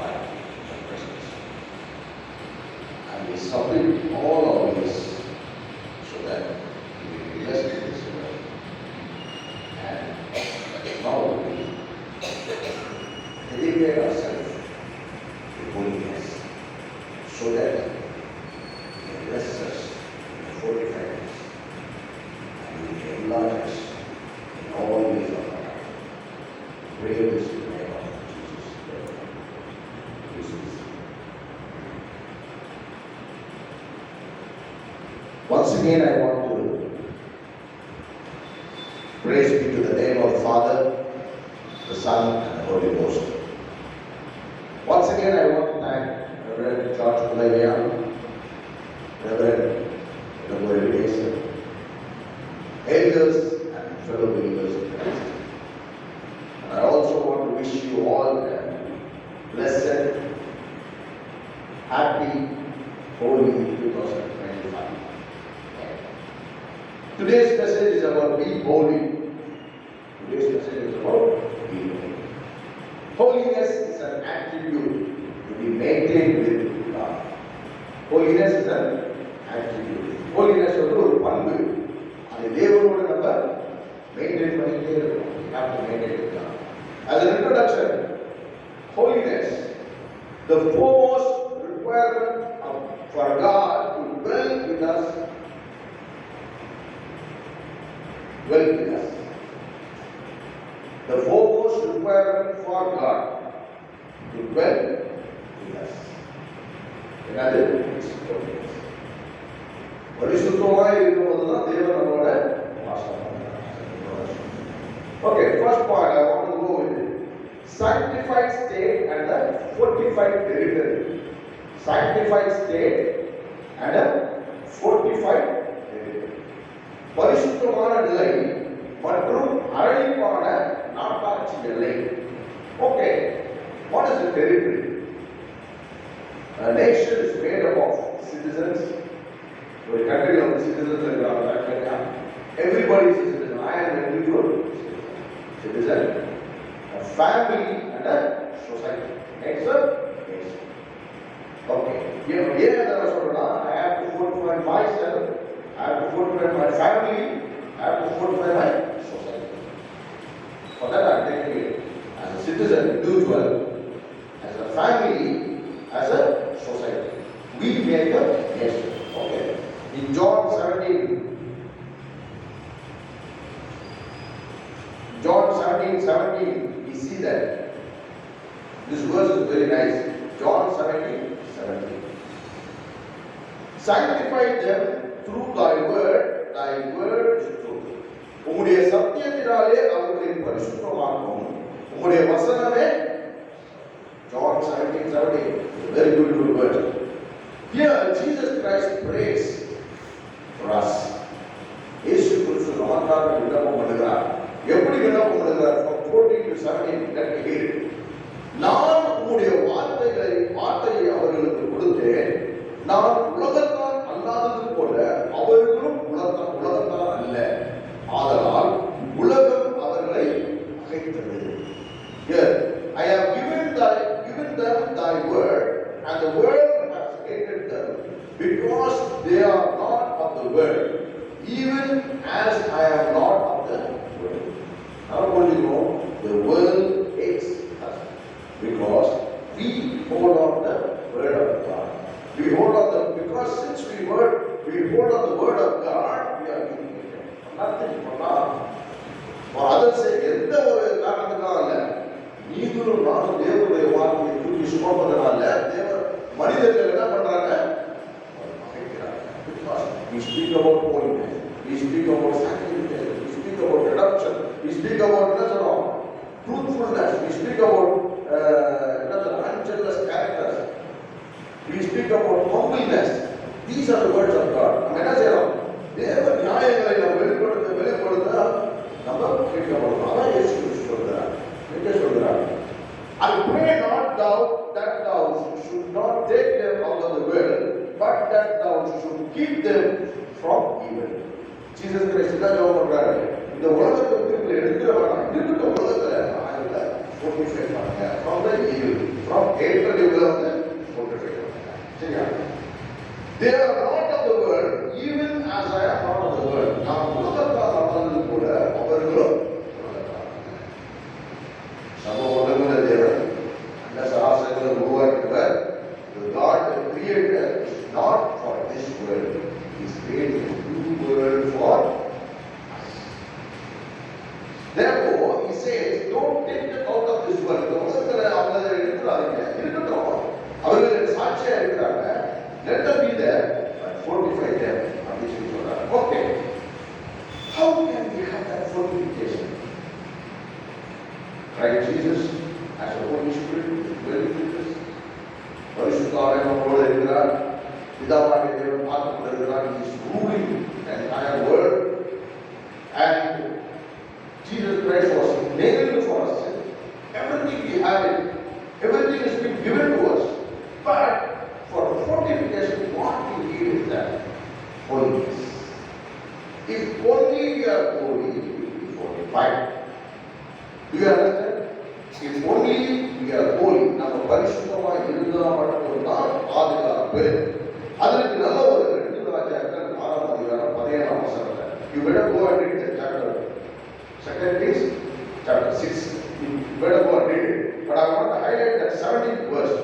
fight the presence. And we submit all our ways so that we will be blessed in this world. And now we elevate ourselves to holiness so that He blesses us in the fortified us and He will enlarge us in all ways of our life. Praise the name of Jesus. Once again, I want to praise be to the name of the Father, the Son, and the Holy Ghost. Once again, I want to thank Reverend George Pulayya, Reverend Dr. Jason, elders, and fellow believers in Christ. And I also want to wish you all a blessed, happy, holy 2025. Today's message is about be holy. Today's message is about be holy. Holiness is an attribute to be maintained with God. Holiness is an attribute. Holiness is a பண்பு. அதை தேவனோடு நம்ம maintain பண்ணிட்டே இருக்கணும். We have to maintain with God. As an introduction, holiness, the foremost requirement for God to dwell with us. The foremost requirement for God to dwell with us. Another is holiness. பரிசுத்தமாய் இருக்கும்போதுதான் தேவன் நம்மோட வாசம் பண்றார். Okay, first point I want to go with it. Sanctified state and a fortified territory. Sanctified state and a fortified territory. பரிசுத்தமான நிலை மற்றும் அரணிப்பான நாட்டாட்சி நிலை. Okay, what is the territory? A nation is made up of citizens. ஒரு country of citizens இருக்காங்க. Everybody is a citizen. I am an individual citizen. A family and a society. Next up, nation. Okay. ஏன் அதை சொல்றேன்னா I have to fortify myself. I have to fortify my family. I have to fortify my society. For that I am taking it as a citizen, individual, as a family, as a society. We make a nation. Okay. In John 17, we see that this verse is very nice. John 17. Sanctify them through thy word is truth. உம்முடைய சத்தியத்தினாலே அவர்களை பரிசுத்தமாக்கும். உம்முடைய வசனமே. John 17, very beautiful word. Here Jesus Christ prays for us. இயேசு கிறிஸ்து நமக்காக விண்ணப்பம் பண்ணுகிறார். எப்படி விண்ணப்பம் பண்ணுகிறார்? From 14 to 17, let me hear it. நான் உம்முடைய வார்த்தையை அவர்களுக்கு கொடுத்தேன். நான் உலகத்தான் அல்லாதது போல அவர்களும் உலகத்தான் அல்ல. ஆதலால் உலகம் அவர்களை பகைத்தது. Here, I have given them thy word, and the world has hated them, because they are not of the world, even as I am not of the world. Now, what do you know? The world hates us because we hold on the word of God. We hold on because since we hold on the word of God, we are being hated. Nothing for God. For others say, எந்த ஒரு காரணத்துக்காக அல்ல. நீங்களும் நானும் தேவனுடைய வார்த்தையை தூக்கி சுமப்பதனால மனிதர்கள் என்ன பண்றாங்க? Because we speak about holiness, we speak about sanctification, we speak about redemption, we speak about truthfulness, we speak about unjealous characters, we speak about humbleness. These are the words of God. நம்ம என்ன செய்யறோம்? தேவ நியாயங்களை நம்ம வெளிப்படுத்த நம்ம கேட்கப்படணும். அதான் இயேசு கிறிஸ்து சொல்றார். என்ன சொல்றார்? I pray not that thou should not take them out of the world, but that thou should keep them from evil. Jesus Christ என்ன ஜெபம் பண்றாரு? இந்த உலகத்தை விட்டு எடுத்துற வேணாம். இருக்கிற உலகத்துல ஆயில fortify பண்ணுங்க. From the evil, from hatred They are not of the world, even as I am not of the world. நாம் உலகத்தால் ஆனது போல அவர்களும் உலகத்தார். சம உலகுல தேவன் அந்த சராசரங்களை உருவாக்கியவர். The God that created is not for this world. He is creating a new world for us. Therefore, he says, don't take it out of this world. இந்த உலகத்துல அவங்க இருக்கிறாங்க, இருக்கட்டும். அவர்கள் சாட்சியா இருக்கிறாங்க. Let them be there, but fortify them. அப்படின்னு சொல்லி சொல்றாங்க. Okay. How can we have that fortification? Christ Jesus as the Holy Spirit will do this. பரிசுத்தாவியானவர் நம்மோடு இருக்கிறார். பிதாவாகிய தேவன் பார்த்துக் கொண்டிருக்கிறார். He is ruling the entire world. And Jesus Christ was nailed for us. Everything we have it. Everything has been given to us. But for fortification, what we need is that holiness. If only we are holy, we will be fortified. Do you understand? If only we are holy, நம்ம பரிசுத்தமாக இருந்தால் மட்டும்தான் பாதுகாப்பு. அதற்கு நல்ல ஒரு 2 ராஜாக்கள் 6ஆம் அதிகாரம் 17ஆம் வசனம். You better go and read the chapter. 2 Kings chapter 6. You better go and read it. But I want to highlight that 17th verse.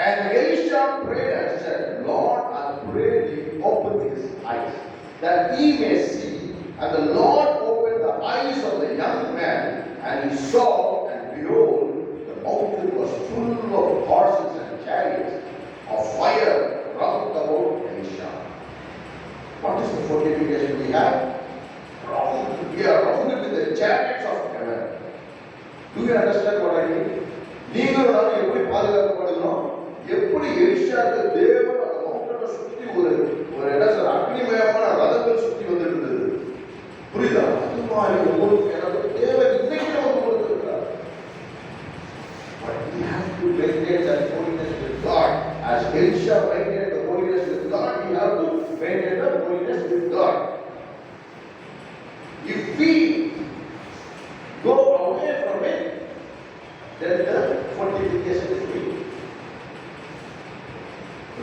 And Elisha prayed and said, Lord, I pray thee open his eyes, that he may see. And the Lord opened the eyes of the young man, and he saw, and behold, the mountain was full of horses and chariots of fire round about Elisha. What is the fortification we have? We are surrounded with the chariots of heaven. Do you understand what I mean? நீங்களும் நானும் எப்படி பாதுகாக்கப்படுகிறோம்? எப்படி எலிஷாவுக்கு தேவன் அந்த மவுண்டனை சுற்றி ஒரு என்ன sir அக்னிமயமான ரதங்கள் சுற்றி வந்துட்டு இருந்தது. புரியுதா? அது மாதிரி உங்களுக்கு எனக்கு தேவன் இன்னைக்கு நமக்கு கொடுத்திருக்கிறார். But we have to maintain that holiness with God. As Elisha maintained the holiness with God, we have to maintain the holiness with God. If we go away from it, then the fortification is weak.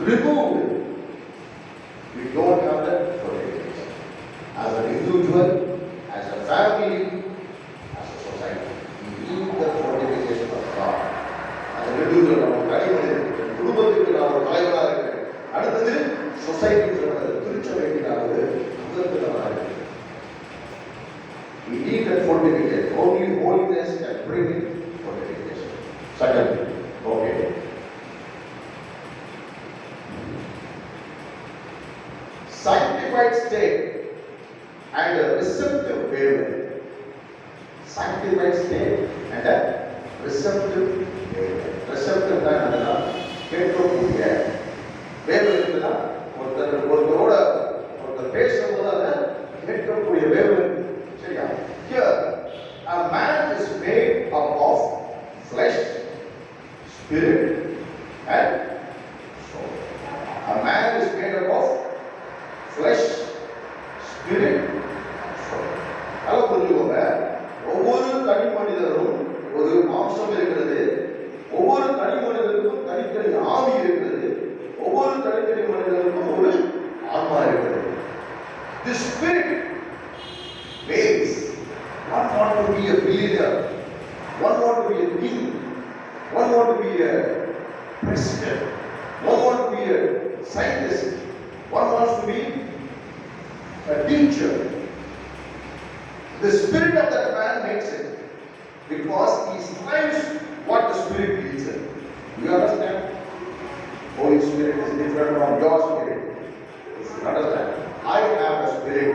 Removed, we don't have that fortification. As an individual, as a family, as a society, we need the fortification of God. As an individual, நம்ம தனிமனிதன், குடும்பத்துக்கு நான் ஒரு தலைவராக இருக்கிறேன். அடுத்தது சொசைட்டிக்கு திருச்சபைக்கு நான் ஒரு அங்கத்தினராக இருக்கிறேன். We need that fortification. Only holiness can bring it fortification. Second, okay. Sanctified state and a receptive wavelength. Sanctified state and a receptive wavelength. Receptive தான் என்னன்னா கேட்கக்கூடிய wavelength தான் ஒருத்தரோட பேசும்போது அதை கேட்கக்கூடிய wavelength. சரியா? Here a man is made up of flesh, spirit and soul. A man is made up of flesh, spirit, soul. அத புரிஞ்சுக்கோங்க. ஒவ்வொரு தனி மனிதரும் ஒரு மாம்சம் இருக்கிறது. ஒவ்வொரு தனி மனிதருக்கும் தனித்தனி ஆவி இருக்கிறது. ஒவ்வொரு தனித்தனி மனிதருக்கும் ஒரு ஆன்மா இருக்கிறது. The spirit waves. One want to be a billionaire. One want to be a king. One want to be a president. One want to be a scientist. One wants to be a teacher. The spirit of that man makes it because he strives what the spirit leads him. You understand? Holy Spirit is different from your spirit. You understand? I have a spirit.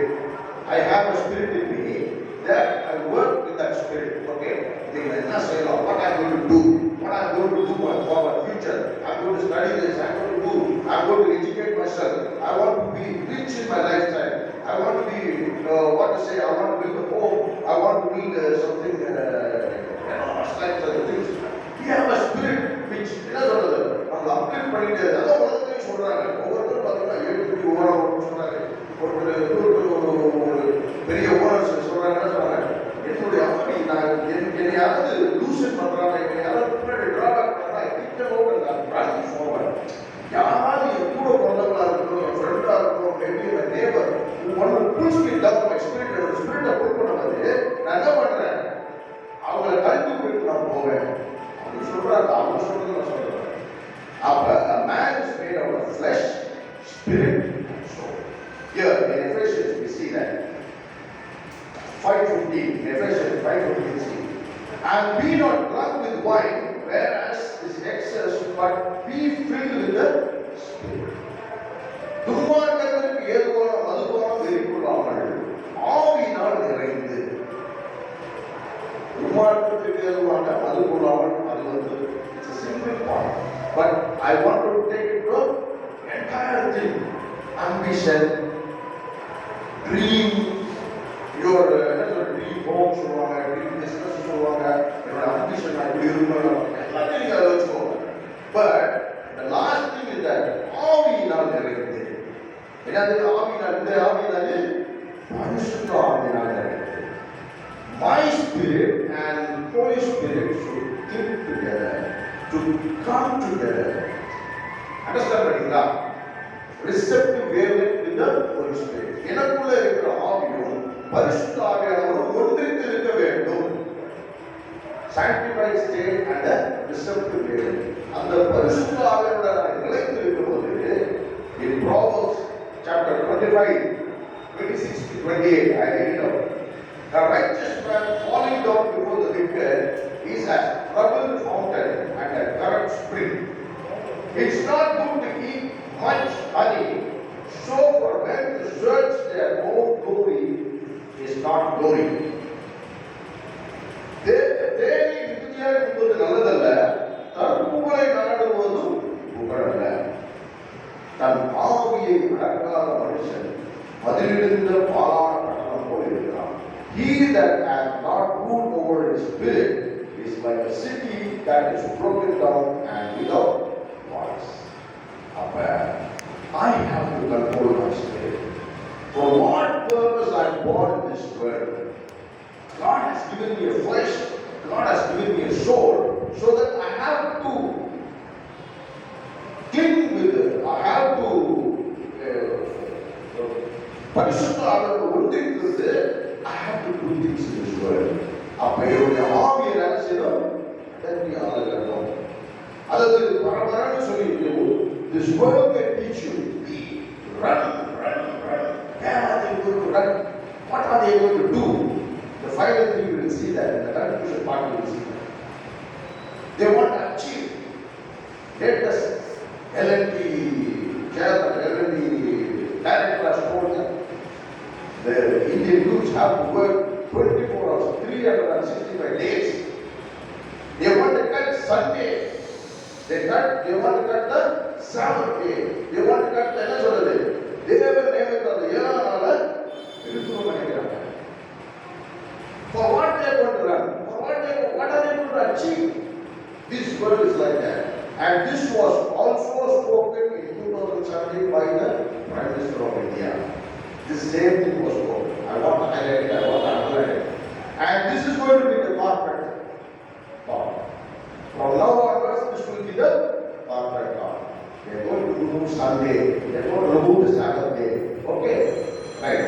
I have a spirit in me that I work with that spirit. Okay? What I'm going to do? What I'm going to do for my future? I'm going to study this. I'm going to do. I'm going to educate myself. I want to be rich in my lifetime. I want to be, what to say? I want to build a home. I want to meet something, like other things. We have a spirit which, என்ன சொல்றது? அந்த update பண்ணிட்டு அதான் உலகத்தையும் சொல்றாங்க. ஒவ்வொருத்தரும் பார்த்தீங்கன்னா 7 கோடி ஓனர் சொல்றாங்க. ஒரு பெரிய ஓனர்ஸ் சொல்றாங்க. என்னுடைய அப்படி நான் என்னை யாராவது லூசன் பண்றாங்க, என்னை யாராவது டிராபேக் பண்றாங்க, யாராவது கூட போவேன் அப்படின்னு சொல்றாரு. அவங்க சொல்றது நான் சொல்றேன். அப்ப a man is made out of flesh, spirit and soul. Here in Ephesians we see that 5:15, in Ephesians 5:15 see, and be not drunk with wine, whereas is excess, but be filled with the Spirit. துன்மார்க்கத்திற்கு ஏதுவான மதுபானம் வெறிக்கொள்ளாமல் ஆவியினால் நிறைந்து. துன்மார்க்கத்திற்கு ஏதுவான மது கொள்ளாமல், அது வந்து it's a simple point, but I want to take it to entire thing. Ambition, dream, your dream home சொல்லுவாங்க, dream business சொல்லுவாங்க, என்னோட ambition அப்படி இருக்கணும், எல்லாத்தையும் நீங்க அதை வச்சுக்கோங்க. But the last thing is that ஆவியினால் நிறைந்து. என்னது ஆவியினால்? இந்த ஆவியினாலே பரிசுத்த ஆவியினால் நிறைந்து. My spirit and Holy Spirit should get together, to come together. Understand பண்ணீங்களா? Receptive wavelength with the Holy Spirit. எனக்குள்ள இருக்கிற ஆவியும் பரிசுத்த ஆவியானவரும் ஒன்றித்து இருக்க வேண்டும். Sanctified state and a receptive wavelength. அந்த பரிசுத்த ஆவியோட நிலைத்து இருக்கும்போது in Proverbs chapter 25, 26 to 28, I read it out. A righteous man falling down before the wicked is as troubled fountain and a corrupt spring. It's not good to eat much honey, so for men to search their own glory is not glory. தேடி விருத்தியாக இருப்பது நல்லதல்ல, தன் புகழை நாடுவதும் புகழல்ல. தன் ஆவியை அடக்காத மனுஷன் மதிலிருந்த பாலான பட்டணம் போல் இருக்கிறான். He that has not ruled over his spirit is like a city that is broken down and without walls. அப்ப I have to control my spirit. For what purpose I am born in this world? God has given me a flesh, God has given me a soul, so that I have to cling with it. I have to பரிசுத்த ஆவியோடு ஒன்றித்து I have to do things in this world. அப்ப என்னுடைய ஆவியை என்ன செய்யணும்? தட்டி ஆளுகிறோம். அதாவது பரபரன்னு சொல்லிட்டு this world can teach you be run. Where are they going to run? What are they going to do? The final thing you will see that in the conclusion part you will see that. They want to achieve. Let us L&T chairman, L&T director has told them the Indian youths have to work 24 hours, 365 days. They want to cut Sunday. They want to cut the Sabbath day. They want to cut the என்ன சொல்றது? தேவன் நியமித்த அந்த 7 நாளை இழுத்துட்டு பண்ணிக்கிறாங்க. For what they are going to run? What are they going to achieve? This world is like that. And this was also spoken in 2017 by the Prime Minister of India. This same thing was spoken. I want to highlight it, I want to underline it. And this is going to be the corporate thought. From now onwards, this will be the corporate thought. They are going to remove Sunday, they are going to remove the Sabbath day. Okay? Right.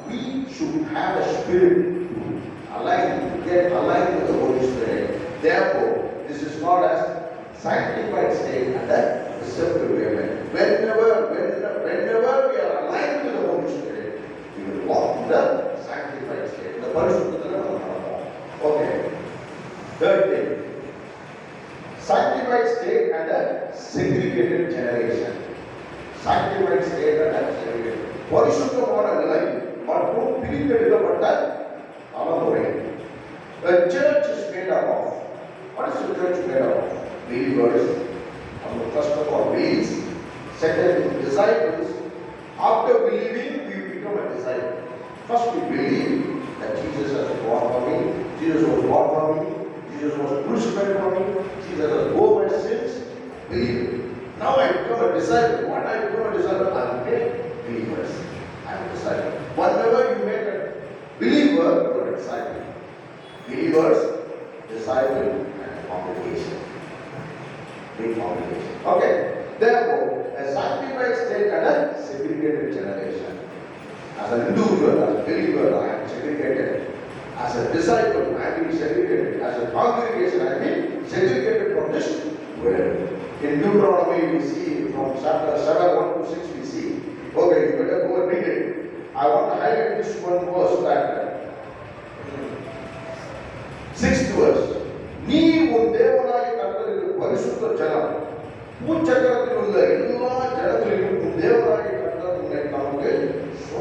We should have a spirit to align, get aligned with the Holy Spirit. Therefore, this is called as sanctified state and a receptive wavelength. Whenever we are aligned with the Holy Spirit, we will walk in the sanctified state. The பரிசுத்தத்துல நம்ம நடப்போம். Okay. Third thing, sanctified state and a segregated generation. Sanctified state and a segregated. பரிசுத்தமான நிலை மற்றும் பிரித்தெடுக்கப்பட்ட தலைமுறை. The church is made up of. What is the church made up of? Believers. First of all, beliefs. Second, disciples. After believing, we become a disciple. First, we believe that Jesus has born for me. Jesus was born for me. Jesus was crucified for me. Jesus has borne my sins. Believe it. Now I become a disciple. What I become a disciple? I will make believers. I am a disciple. Whenever you make a believer, you are a disciple. Believers, disciple, and congregation. Big congregation. Okay. Therefore, a sanctified state and a segregated generation. As an individual, as a believer, I am segregated. As a disciple, I am being segregated. As a congregation, I am being segregated from this world. In Deuteronomy, we see from chapter 7, 1 to 6, we see. Okay, you better go and read it. I want to highlight this one verse that 6th verse. நீ உன் தேவனாய கர்த்தருக்கு பரிசுத்த ஜனம் பூச்சக்கரத்தில் உள்ள எல்லா ஜனங்களிலும்